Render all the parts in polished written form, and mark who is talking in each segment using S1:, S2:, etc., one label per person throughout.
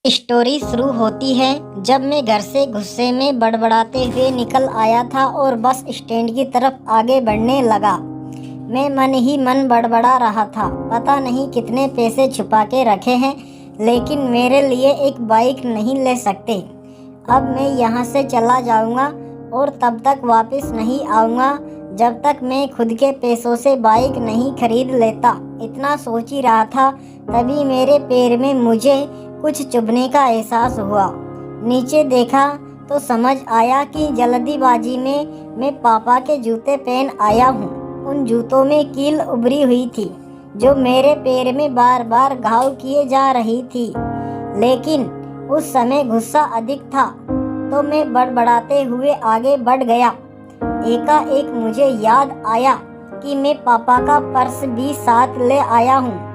S1: Story शुरू होती है जब मैं घर से गुस्से में बड़बड़ाते हुए निकल आया था और बस स्टैंड की तरफ आगे बढ़ने लगा। मैं मन ही मन बड़बड़ा रहा था। पता नहीं कितने पैसे छुपा के रखे हैं, लेकिन मेरे लिए एक बाइक नहीं ले सकते। अब मैं यहाँ से चला जाऊँगा और तब तक वापस नहीं आऊँगा जब तक मैं खुद के पैसों से बाइक नहीं खरीद लेता। इतना सोच ही रहा था, तभी मेरे पैर में मुझे कुछ चुभने का एहसास हुआ। नीचे देखा तो समझ आया कि जल्दीबाजी में मैं पापा के जूते पहन आया हूँ। उन जूतों में कील उभरी हुई थी जो मेरे पैर में बार बार घाव किए जा रही थी, लेकिन उस समय गुस्सा अधिक था तो मैं बड़बड़ाते हुए आगे बढ़ गया। एकाएक मुझे याद आया कि मैं पापा का पर्स भी साथ ले आया हूँ।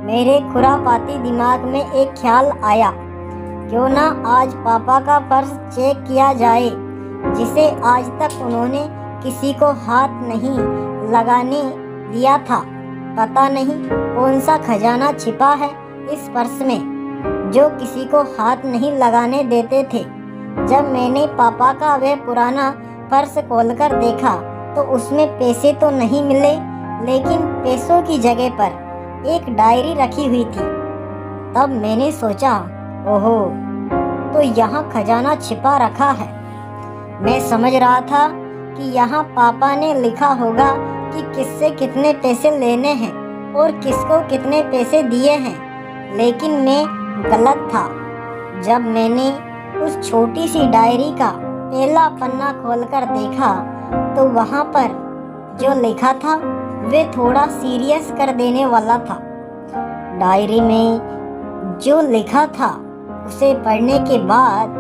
S1: मेरे खुरापाती दिमाग में एक ख्याल आया, क्यों ना आज पापा का पर्स चेक किया जाए, जिसे आज तक उन्होंने किसी को हाथ नहीं लगाने दिया था। पता नहीं कौन सा खजाना छिपा है इस पर्स में जो किसी को हाथ नहीं लगाने देते थे। जब मैंने पापा का वह पुराना पर्स खोलकर देखा तो उसमें पैसे तो नहीं मिले, लेकिन पैसों की जगह पर एक डायरी रखी हुई थी। तब मैंने सोचा, ओहो, तो यहाँ खजाना छिपा रखा है। मैं समझ रहा था कि यहाँ पापा ने लिखा होगा कि किससे कितने पैसे लेने हैं और किसको कितने पैसे दिए हैं, लेकिन मैं गलत था। जब मैंने उस छोटी सी डायरी का पहला पन्ना खोलकर देखा तो वहाँ पर जो लिखा था वे थोड़ा सीरियस कर देने वाला था। डायरी में जो लिखा था उसे पढ़ने के बाद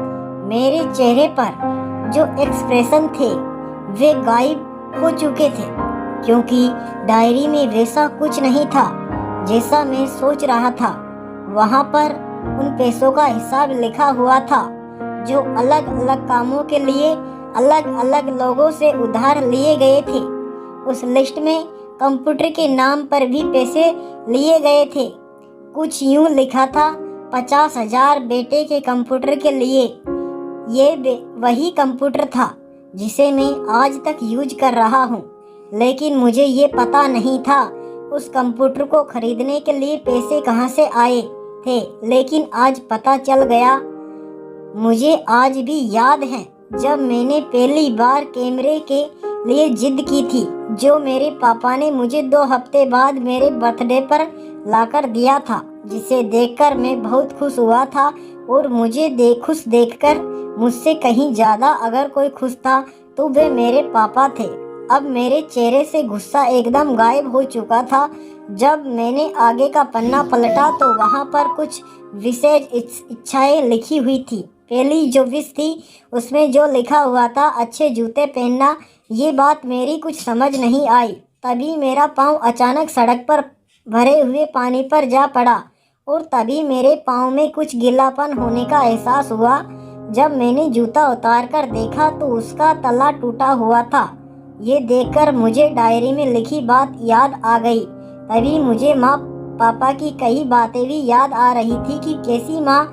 S1: मेरे चेहरे पर जो एक्सप्रेशन थे वे गायब हो चुके थे, क्योंकि डायरी में वैसा कुछ नहीं था जैसा मैं सोच रहा था। वहाँ पर उन पैसों का हिसाब लिखा हुआ था जो अलग अलग कामों के लिए अलग अलग लोगों से उधार लिए गए थे। उस लिस्ट में कंप्यूटर के नाम पर भी पैसे लिए गए थे। कुछ यूं लिखा था, 50,000 बेटे के कंप्यूटर के लिए। ये वही कंप्यूटर था जिसे मैं आज तक यूज कर रहा हूँ, लेकिन मुझे ये पता नहीं था उस कंप्यूटर को खरीदने के लिए पैसे कहाँ से आए थे। लेकिन आज पता चल गया। मुझे आज भी याद है जब मैंने पहली बार कैमरे के लिए जिद की थी, जो मेरे पापा ने मुझे 2 हफ्ते बाद मेरे बर्थडे पर लाकर दिया था, जिसे देखकर मैं बहुत खुश हुआ था। और मुझे खुश देखकर मुझसे कहीं ज़्यादा अगर कोई खुश था तो वे मेरे पापा थे। अब मेरे चेहरे से गुस्सा एकदम गायब हो चुका था। जब मैंने आगे का पन्ना पलटा तो वहाँ पर कुछ विशेष इच्छाएं लिखी हुई थी। पहली जो विश थी उसमें जो लिखा हुआ था, अच्छे जूते पहनना। ये बात मेरी कुछ समझ नहीं आई। तभी मेरा पाँव अचानक सड़क पर भरे हुए पानी पर जा पड़ा और तभी मेरे पाँव में कुछ गीलापन होने का एहसास हुआ। जब मैंने जूता उतार कर देखा तो उसका तला टूटा हुआ था। ये देखकर मुझे डायरी में लिखी बात याद आ गई। तभी मुझे पापा की कई बातें भी याद आ रही थी कि कैसी माँ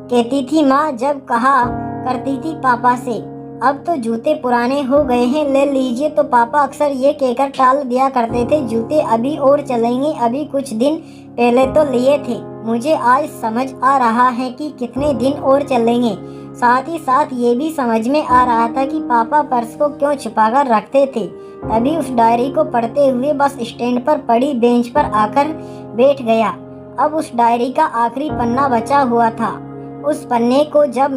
S1: कहती थी, माँ जब कहा करती थी पापा से, अब तो जूते पुराने हो गए हैं, ले लीजिए, तो पापा अक्सर ये कहकर टाल दिया करते थे, जूते अभी और चलेंगे, अभी कुछ दिन पहले तो लिए थे। मुझे आज समझ आ रहा है कि कितने दिन और चलेंगे। साथ ही साथ ये भी समझ में आ रहा था कि पापा पर्स को क्यों छुपाकर रखते थे। तभी उस डायरी को पढ़ते हुए बस स्टैंड पर पड़ी बेंच पर आकर बैठ गया। अब उस डायरी का आखिरी पन्ना बचा हुआ था। उस पन्ने को जब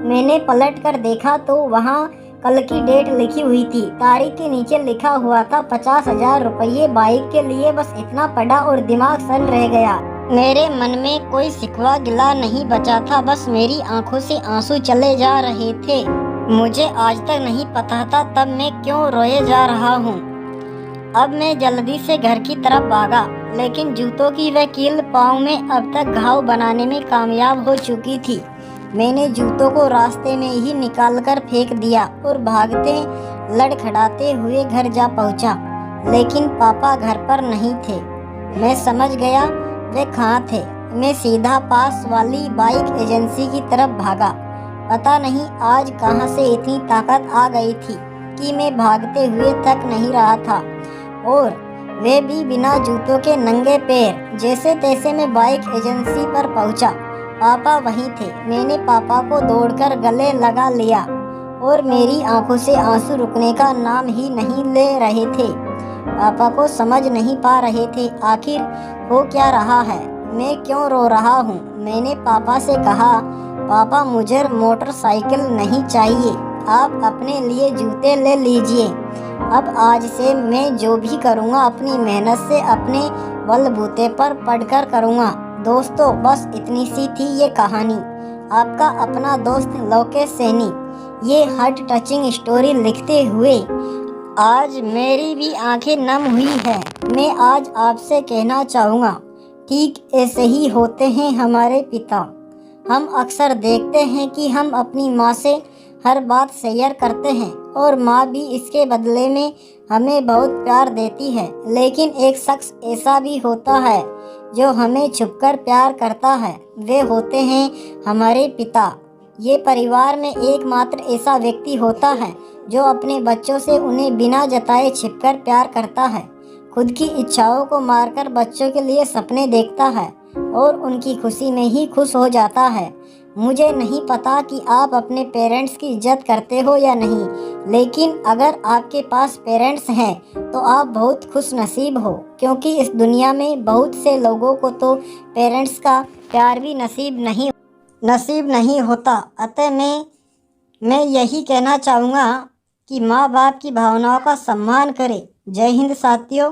S1: मैंने पलट कर देखा तो वहाँ कल की डेट लिखी हुई थी। तारीख के नीचे लिखा हुआ था 50,000 रुपये बाइक के लिए। बस इतना पढ़ा और दिमाग सन रह गया। मेरे मन में कोई शिकवा गिला नहीं बचा था, बस मेरी आंखों से आंसू चले जा रहे थे। मुझे आज तक नहीं पता था तब मैं क्यों रोए जा रहा हूँ। अब मैं जल्दी से घर की तरफ भागा, लेकिन जूतों की वह कील पाँव में अब तक घाव बनाने में कामयाब हो चुकी थी। मैंने जूतों को रास्ते में ही निकालकर फेंक दिया और भागते लड़खड़ाते हुए घर जा पहुंचा, लेकिन पापा घर पर नहीं थे। मैं समझ गया वे कहाँ थे। मैं सीधा पास वाली बाइक एजेंसी की तरफ भागा। पता नहीं आज कहाँ से इतनी ताकत आ गई थी कि मैं भागते हुए थक नहीं रहा था, और वे भी बिना जूतों के नंगे पैर। जैसे तैसे मैं बाइक एजेंसी पर पहुंचा। पापा वहीं थे। मैंने पापा को दौड़कर गले लगा लिया और मेरी आंखों से आंसू रुकने का नाम ही नहीं ले रहे थे। पापा को समझ नहीं पा रहे थे आखिर हो क्या रहा है, मैं क्यों रो रहा हूँ। मैंने पापा से कहा, पापा मुझे मोटरसाइकिल नहीं चाहिए, आप अपने लिए जूते ले लीजिए। अब आज से मैं जो भी करूँगा अपनी मेहनत से अपने बलबूते पर पढ़कर करूँगा। दोस्तों, बस इतनी सी थी ये कहानी। आपका अपना दोस्त लोकेश सैनी। ये हार्ट टचिंग स्टोरी लिखते हुए आज मेरी भी आंखें नम हुई है। मैं आज आपसे कहना चाहूँगा, ठीक ऐसे ही होते हैं हमारे पिता। हम अक्सर देखते हैं कि हम अपनी माँ से हर बात शेयर करते हैं और माँ भी इसके बदले में हमें बहुत प्यार देती है। लेकिन एक शख्स ऐसा भी होता है जो हमें छुपकर प्यार करता है, वे होते हैं हमारे पिता। ये परिवार में एकमात्र ऐसा व्यक्ति होता है जो अपने बच्चों से उन्हें बिना जताए छिपकर प्यार करता है, खुद की इच्छाओं को मारकर बच्चों के लिए सपने देखता है और उनकी खुशी में ही खुश हो जाता है। मुझे नहीं पता कि आप अपने पेरेंट्स की इज्जत करते हो या नहीं, लेकिन अगर आपके पास पेरेंट्स हैं तो आप बहुत खुश नसीब हो, क्योंकि इस दुनिया में बहुत से लोगों को तो पेरेंट्स का प्यार भी नसीब नहीं होता। अतः मैं यही कहना चाहूँगा कि माँ बाप की भावनाओं का सम्मान करें। जय हिंद साथियों।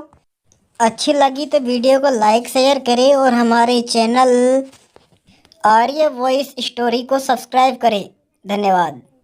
S1: अच्छी लगी तो वीडियो को लाइक शेयर करें और हमारे चैनल आर्य वॉइस स्टोरी को सब्सक्राइब करें। धन्यवाद।